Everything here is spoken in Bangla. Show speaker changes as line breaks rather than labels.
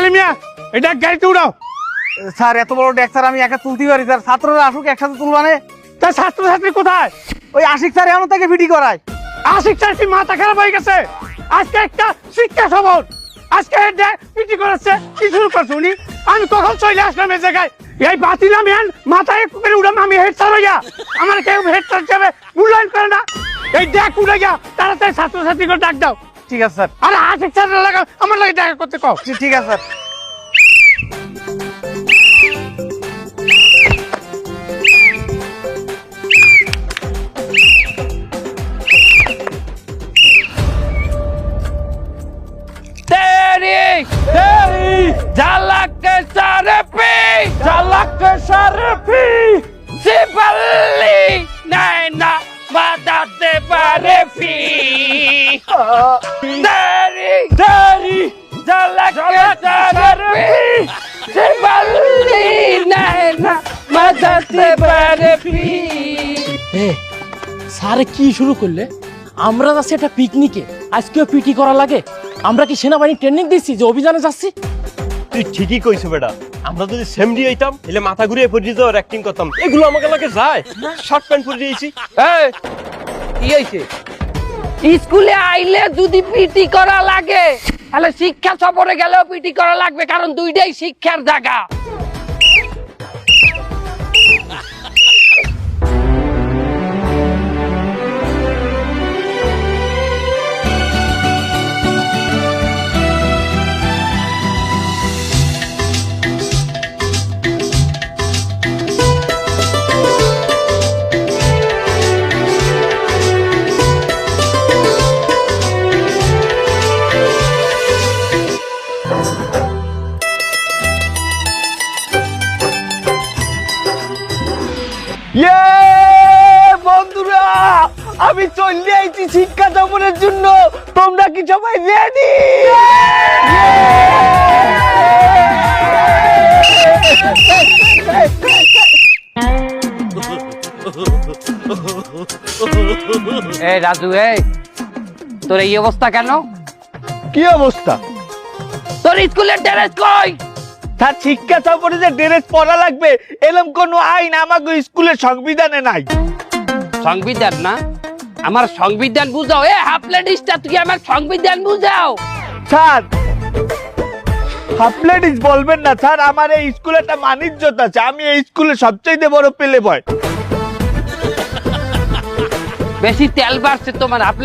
আলী মিয়া এটা গাড়িতে উড়াও।
স্যার এত বড় ডেক স্যার আমি একা তুলতে পারি স্যার, ছাত্ররা আসুক একসাথে তুলবানে।
তা ছাত্রছাত্রী কোথায়?
ওই আশিক স্যার এমন থেকে ভিডি করায়।
আশিক স্যার কি মাথা খারাপ হয়ে গেছে? আজকে একটা শিক্ষা সবর, আজকে পিটি করাচ্ছে, কি শুরু করছে উনি? আমি কখন চলে আসলাম এই জায়গায়? এই বাতিলাম এন মাথায় একটু করে উড়াম, আমি হেড স্যার হইয়া আমার কেউ হেড স্যার হিসেবে মূল্যায়ন করে না। এই দেখ উড়ে গিয়া তাড়াতাড়ি ছাত্রছাত্রীকে ডাক দাও।
ঠিক আছে স্যার।
আরে আশিক স্যার লাগা আমার লাগে দেখা করতে কও।
ঠিক আছে স্যার।
ঝালাক সারফি ঝালাক সারফি সিপালি নাই না বাদাতে পারে ফি দারি দারি ঝালাক সারফি সিপালি নাই না বাদাতে পারে ফি।
স্যারে কি শুরু করলে? আমরা যাচ্ছি একটা পিকনিকে, আজকেও পিটি করা লাগে? আমরা কি সেনাবাহিনী ট্রেনিং দিচ্ছি যে অভিযানে যাচ্ছি?
তুই ঠিকই কইছো বেটা, আমরা যদি সেমডি হইতাম তাহলে মাথা ঘুরিয়ে পড়ে যাওয়ার অ্যাক্টিং করতাম। এগুলো আমাকে লাগে যায়, শর্ট প্যান্ট পরে দিয়েছি।
এই কি হইছে? স্কুলে আইলে যদি পিটি করা লাগে তাহলে শিক্ষা সফরে গেলেও পিটি করা লাগবে, কারণ দুইটাই শিক্ষার জায়গা।
বন্ধুরা আমি চলে আইছি শিক্ষা সফরের জন্য, তোমরা কি সবাই রেডি?
এই রাজু, এই তোর এই অবস্থা কেন?
কি অবস্থা?
তোর স্কুলের ড্রেস কই?
তার শিক্ষা সফরে যে ড্রেস পরা লাগবে এরকম কোন আইন আমাকে স্কুলের সংবিধানে নাই।
সংবিধান না? আমার সংবিধান বুঝাও। এ হাফলেডিসটা তুই আমার সংবিধান বুঝাও।
স্যার হাফলেডিস বলবেন না স্যার, আমার এই স্কুলে একটা মানিজ্যতা আছে, আমি এই স্কুলে সবচেয়ে বড় পেলে বয়।
বেশি তেল বাড়ছে তোমার। হাফলে